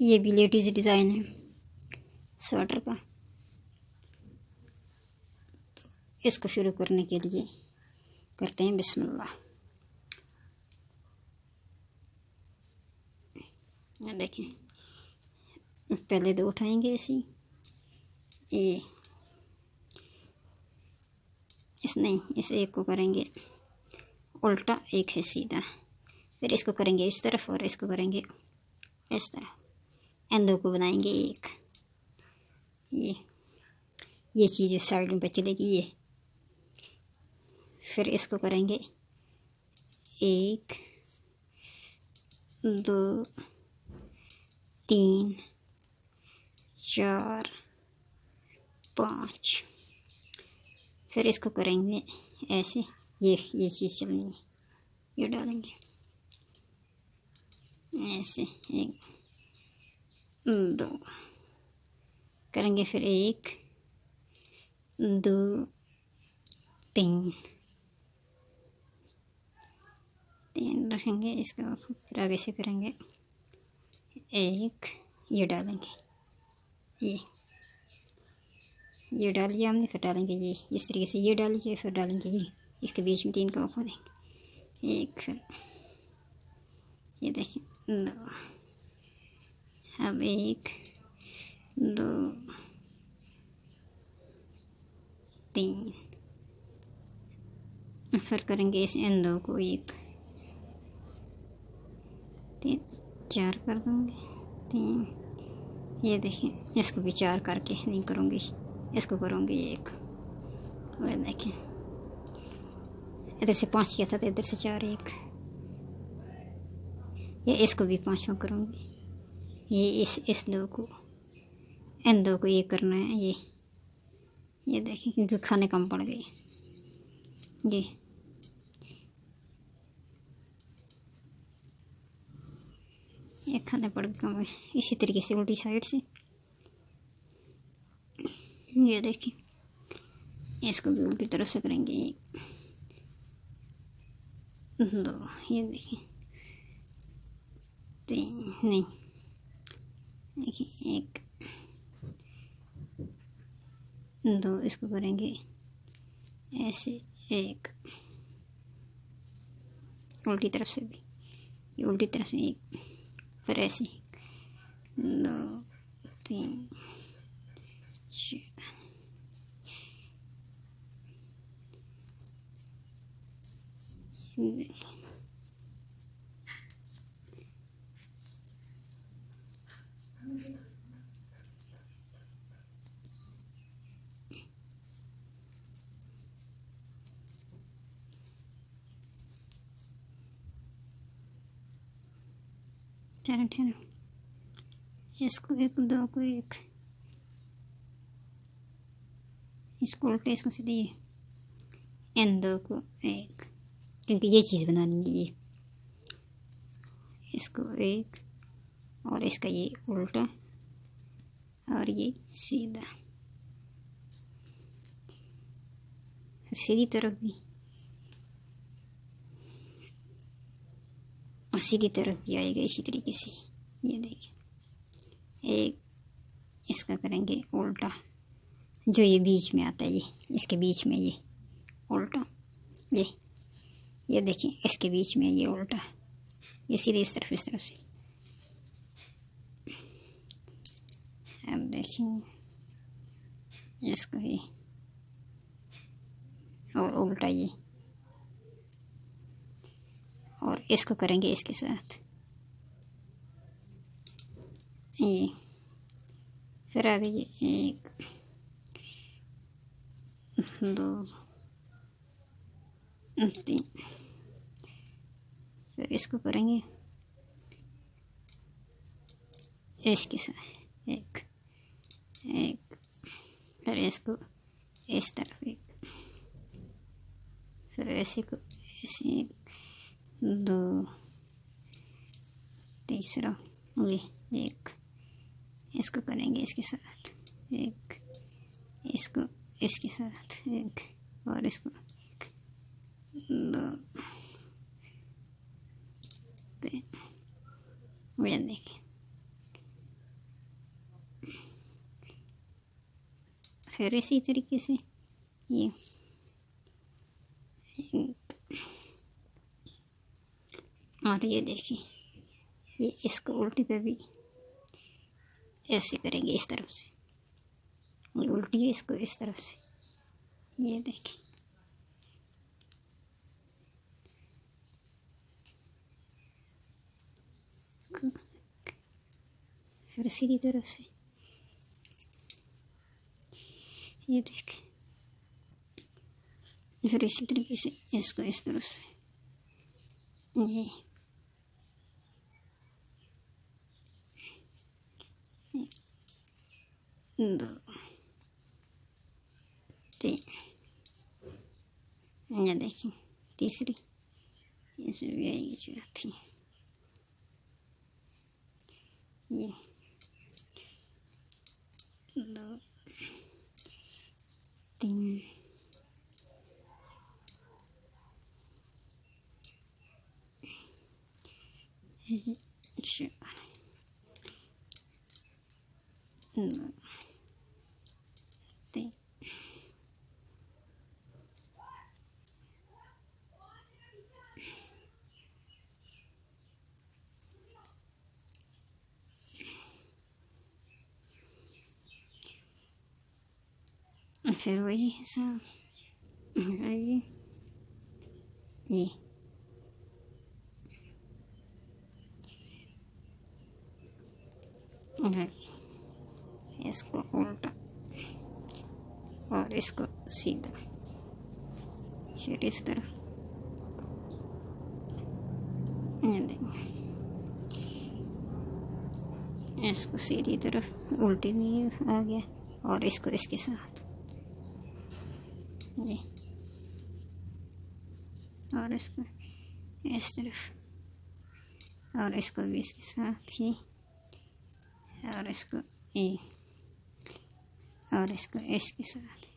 ये भी ladies design है स्वेटर का। तो इसको शुरू करने के लिए करते हैं बिस्मिल्लाह। देखें, पहले दो उठाएंगे ऐसी, ये इस नहीं, इस एक को करेंगे उल्टा, एक है सीधा, फिर इसको करेंगे इस तरफ और इसको करेंगे इस तरफ। इन दो को बनाएंगे एक। ये चीज़ इस साइड में चलेगी ये। फिर इसको करेंगे 1 2 3 4 5। फिर इसको करेंगे ऐसे, ये चीज़ चलनी है, ये डालेंगे ऐसे, 1 2 करेंगे, फिर 1 2 3 रखेंगे। इसका फिर आगे से करेंगे 1, ये डालेंगे, ये डालिए हमने, फिर डालेंगे ये इस तरीके से, ये डालिए, फिर डालेंगे ये, इसके बीच में 3 का वक़्फ़ा देंगे, 1, फिर ये देखिए 2, अब 1 2 3, फिर करेंगे इस इन दो को 1 3 4 कर दूँगी, 3, ये देखिए इसको भी 4 करके नहीं करूँगी, इसको करूँगी 1। और देखें इधर से 5 किया था तो इधर से 4, 1, ये इसको भी 5वां करूँगी, ये इस दो को, इन दो को ये करना है, ये देखें क्योंकि खाने कम पड़ गई, ये खाने पड़ गए कम। इसी तरीके से उल्टी साइड से, ये देखिए इसको भी उल्टी तरफ से करेंगे, 1 2, ये देखिए 3 नहीं, देखिए 1 2, इसको करेंगे ऐसे, 1 उल्टी तरफ से भी, ये उल्टी तरफ से 1, फिर ऐसे 2 3 4, ठहरा इसको 1 2 को 1, इसको उल्टे, इसको सीधे, इन दो को 1, क्योंकि ये चीज़ बनानी है, ये इसको 1 और इसका ये उल्टा और ये सीधा, फिर सीधी तरफ भी और सीधी तरफ भी आएगा इसी तरीके से। ये देखिए 1, इसका करेंगे उल्टा, जो ये बीच में आता है, ये इसके बीच में ये उल्टा, ये देखिए इसके बीच में ये उल्टा, ये सीधे इस तरफ से। अब देखिए इसको ये और उल्टा ये, और इसको करेंगे इसके साथ ये, फिर आगे ये 1 2 3, फिर इसको करेंगे इसके साथ 1 फिर इसको इस तरफ 1, फिर ऐसे को ऐसे 1 2, तीसरा ये 1, इसको करेंगे इसके साथ 1, इसको इसके साथ 1, और इसको 1 2 3, ये देखिए फिर इसी तरीके से ये और ये देखिए, ये इसको उल्टी पे भी ऐसे करेंगे, इस तरफ से, ये उल्टी है, इसको इस तरफ से, ये देखिए। फिर सीधी तरफ से ये देखिए, फिर इसी तरीके से इसको इस तरफ से, ये दो तीन, ये देखिए तीसरी, इसमें भी आएगी चौथी, ये दो तीन चार दो तीन फिर वही हिसाब ये इसको उल्टा और इसको सीधा, फिर इस तरफ, ये देखो, इसको सीधी तरफ उल्टी भी आ गया, और इसको इसके साथ ये, और इसको इस तरफ, और इसको भी इसके साथ ही, और इसको ये, और इसको इसके साथ,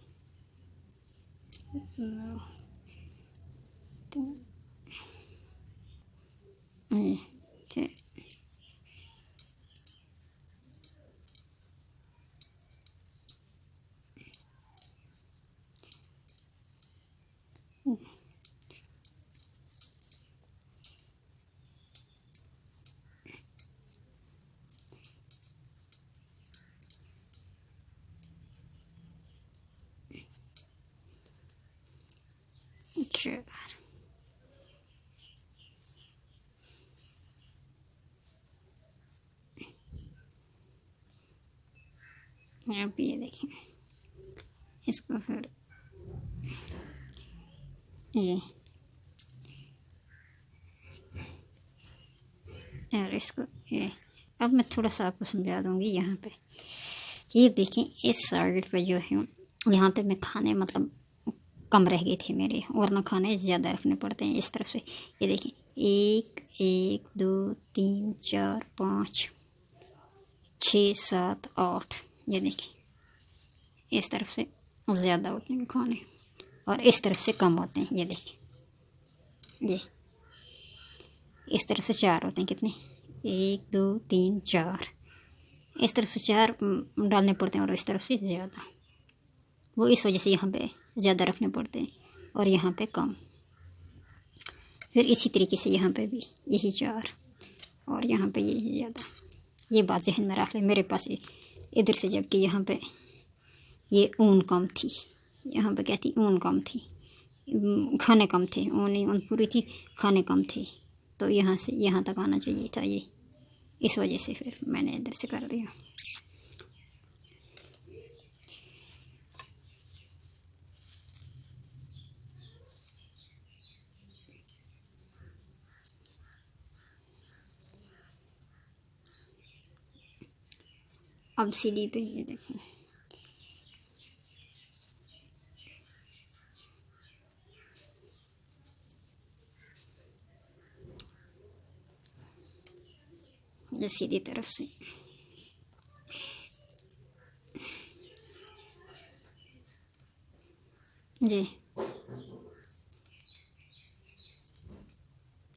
आप ये देखें, इसको फिर ये, और इसको ये। अब मैं थोड़ा सा आपको समझा दूंगी। यहाँ पे ये देखें, इस साइड पे जो है, यहाँ पे मैं खाने मतलब कम रह गए थे मेरे, वरना खाने ज़्यादा रखने पड़ते हैं। इस तरफ से ये देखें, 1 1 2 3 4 5 6 7 8, ये देखिए इस तरफ से ज़्यादा होते हैं खाने और इस तरफ से कम होते हैं। ये देखिए, ये इस तरफ से 4 होते हैं। कितने? 1 2 3 4, इस तरफ से 4 डालने पड़ते हैं और इस तरफ से ज़्यादा। वो इस वजह से यहाँ पे ज़्यादा रखने पड़ते हैं और यहाँ पे कम। फिर इसी तरीके से यहाँ पे भी यही 4 और यहाँ पे ये ज़्यादा। ये बात जहन में रख लें। मेरे पास इधर से जबकि यहाँ पे ये ऊन कम थी, यहाँ पे क्या थी? ऊन कम थी, खाने कम थे। ऊन पूरी थी, खाने कम थे। तो यहाँ से यहाँ तक आना चाहिए था ये, इस वजह से फिर मैंने इधर से कर दिया। अब सीढ़ी पे ये देखें, ये सीधी तरफ से जी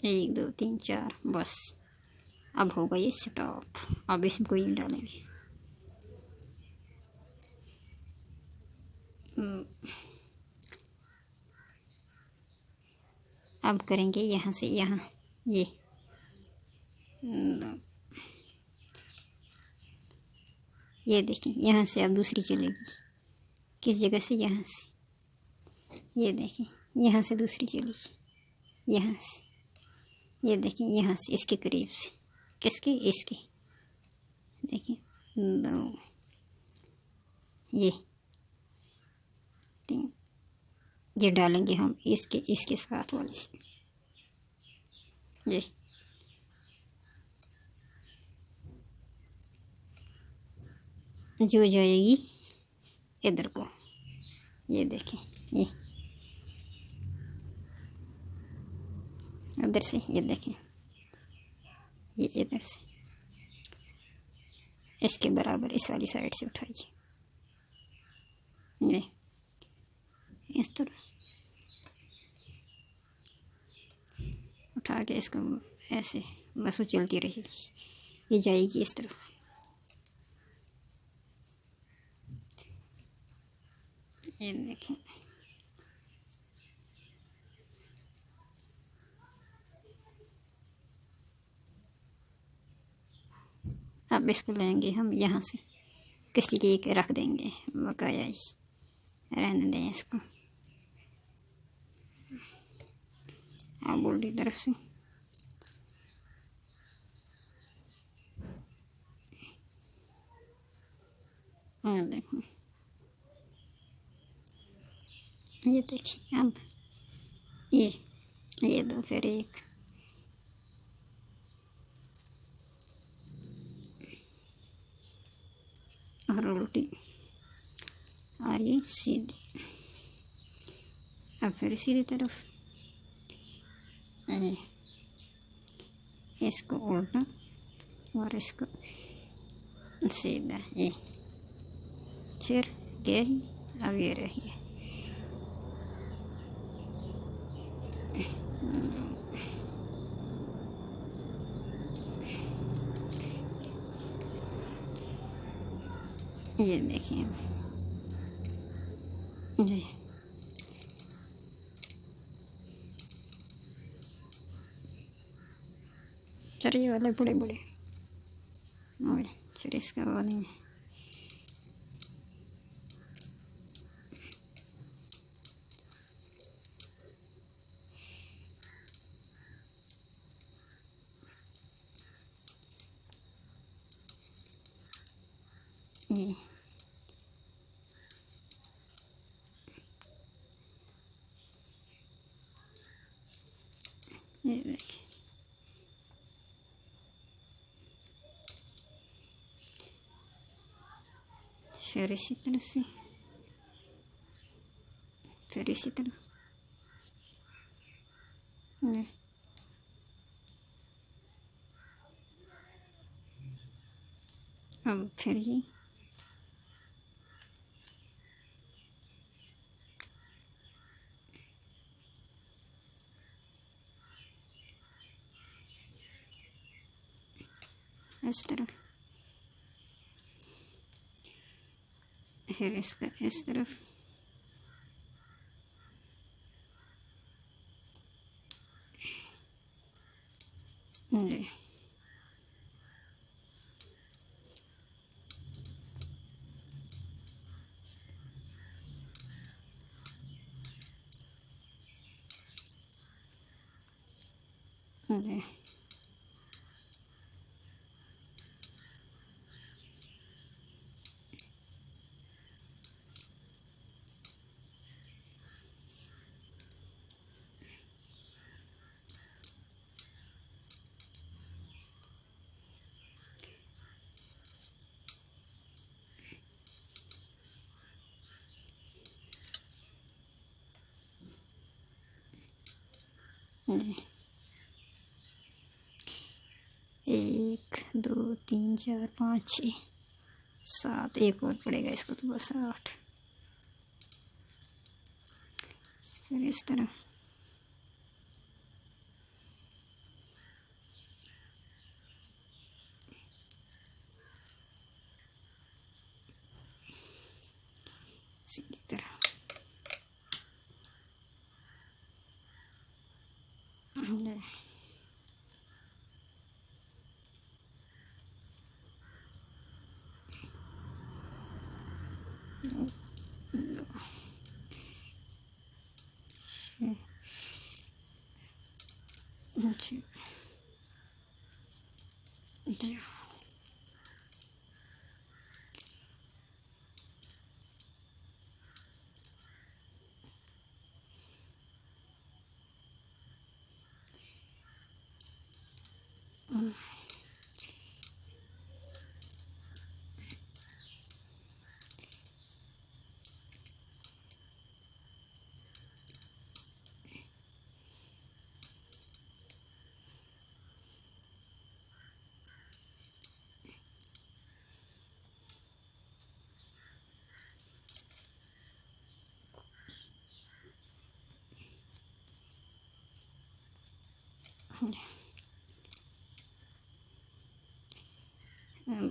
1 2 3 4 बस। अब होगा ये स्टॉप। अब इसमें कोई नहीं डालेंगे। अब करेंगे यहाँ से यहाँ, ये देखें, यहाँ से अब दूसरी चलेगी। किस जगह से? यहाँ से। ये देखें, यहाँ से दूसरी चलेगी, यहाँ से। ये देखें, यहाँ से इसके करीब से। किसके? इसके। देखें, दो, ये तीन, ये डालेंगे हम इसके साथ वाले से। ये जो जाएगी इधर को, ये देखें, ये उधर से, ये देखें, ये इधर से इसके बराबर इस वाली साइड से उठाइए, ये इस तरह उठा के इसको ऐसे बस वो चलती रहेगी, ये जाएगी इस तरफ। ये देखें, अब इसको लेंगे हम यहाँ से, किस लिए रख देंगे, बकाया ही रहने दें इसको। अब उल्टी तरफ से देखो, ये देखिए, अब ये दो, फिर एक, और उल्टी, और ये सीधी। अब फिर सीधी तरफ, इसको उल्टा और इसको सीधा, ये फिर यही, अब ये रही। ये देखिए जी, चलिए वाले बड़े बड़े, और फिर इसका वो नहीं है। ये देखिए, फिर इसी तरह से, फिर इसी तरह, अब फिर ये इस तरह, फिर इसका इस तरफ, जी जी, जी। 1 2 3 4 5 6 7, एक और पड़ेगा इसको, तो बस 8। फिर इस तरह, सीधी तरह।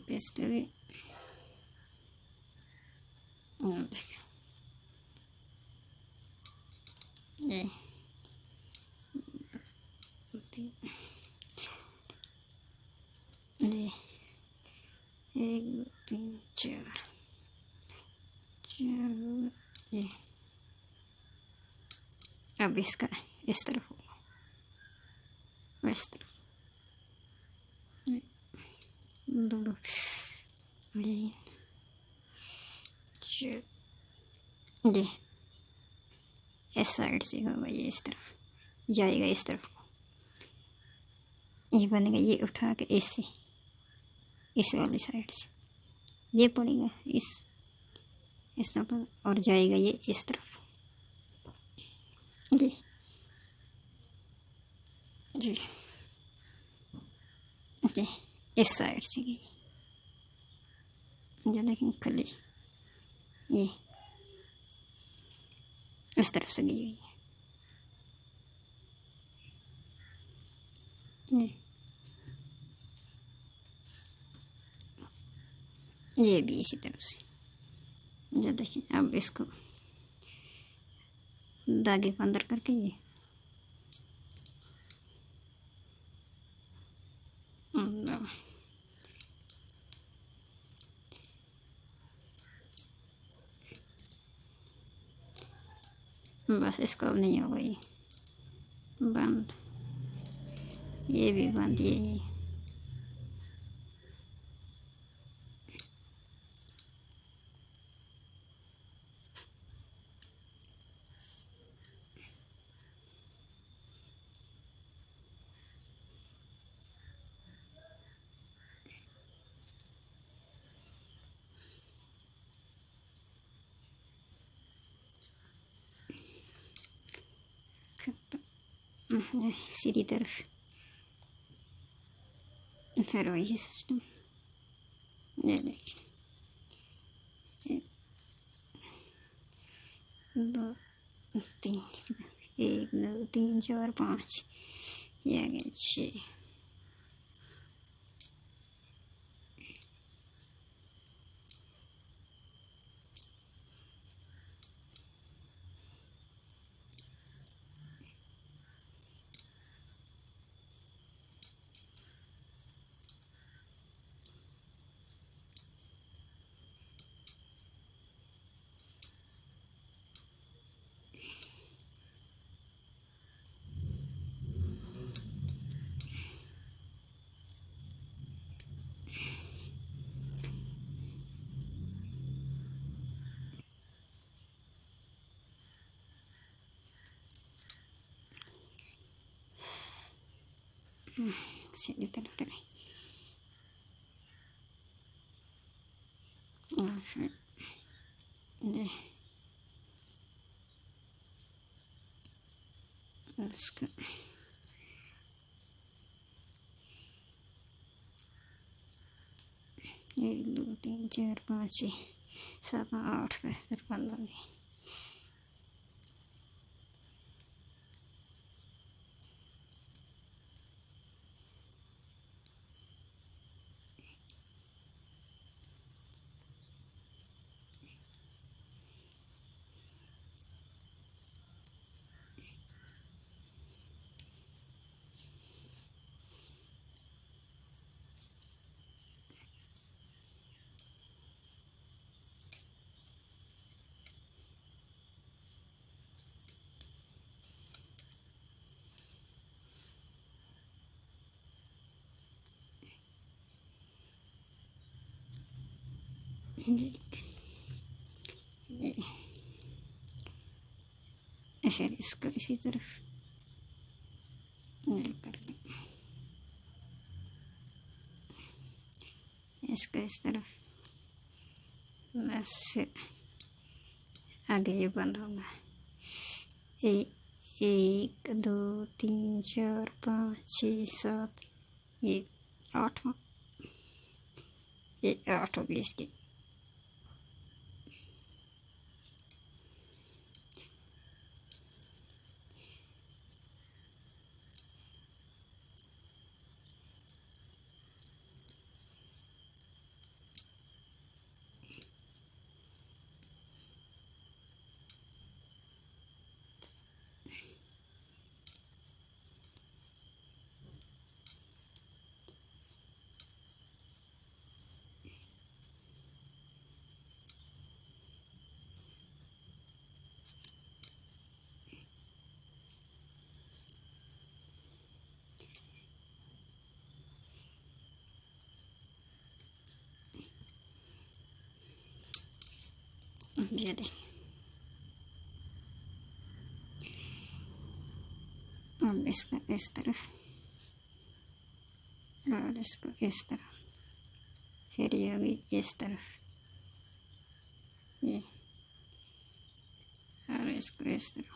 पेस्ट भी ये ये 1 2 3 4 ये अब इसका इस तरफ होगा, इस तरफ दो ये इस साइड से होगा, ये इस तरफ जाएगा, इस तरफ ये बनेगा, ये उठा के इससे इस वाली साइड से ये पड़ेगा इस तरफ और जाएगा ये इस तरफ जी जी जी इस साइड से गई, जो देखें खली ये इस तरफ से गई हुई है, ये भी इसी तरफ से, जो देखें। अब इसको धागे को अंदर करके ये बस इसको अब नहीं होगा ये बंद, ये भी बंद, ये सीधी तरफ फिर वही सिस्टम, ये देखिए 1 2 3 1 2 3 4 5 ये आ गया 6। सीधी तरफ और फिर इसका 1 2 3 4 5 6 7 8 फिर 15 फिर इसको इसी तरफ करके इसको इस तरफ, बस फिर आगे ये बंद होगा। 1 2 3 4 5 6 7, ये 8, ये 8 हो गई इसकी। ये देखिए, अब इसको इस तरफ और इसको इस तरफ, फिर ये होगी इस तरफ, ये और इसको इस तरफ।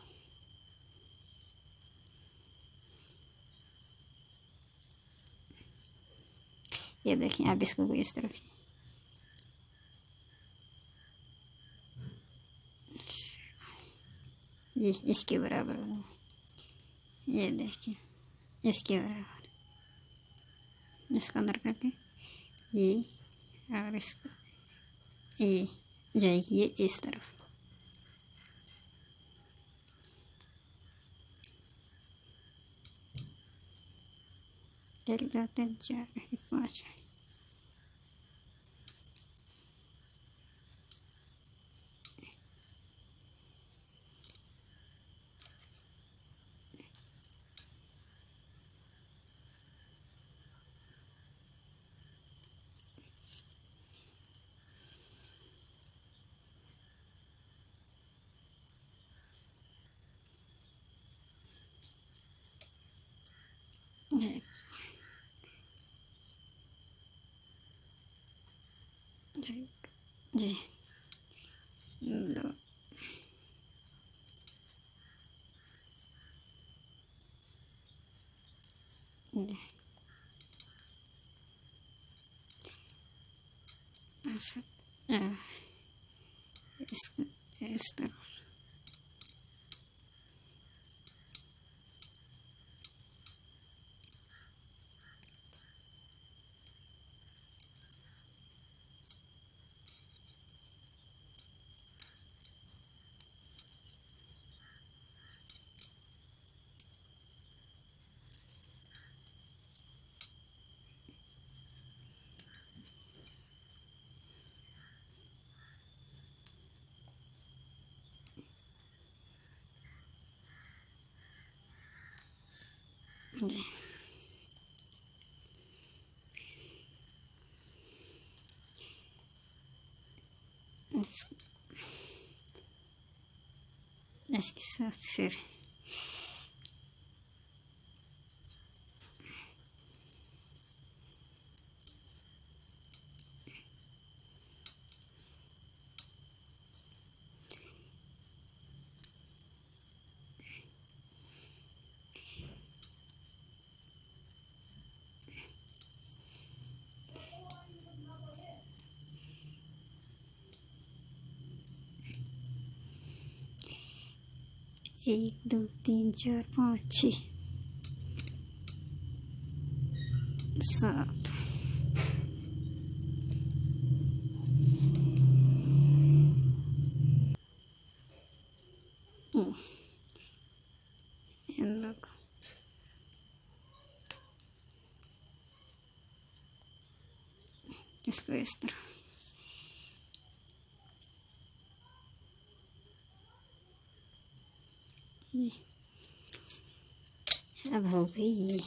ये देखिए, अब इसको इस तरफ, ये इसके बराबर होगा। ये देखिए, इसके बराबर, इसको अंदर करके ये और इसको ये जाएगी ये इस तरफ। एक 2 3 4 5, जी जी जी 2 इस तरफ। जी इसके साथ फिर एक 2 3 4 5 6 7, इन लोग इसको इस तरह। अब हो गई ये।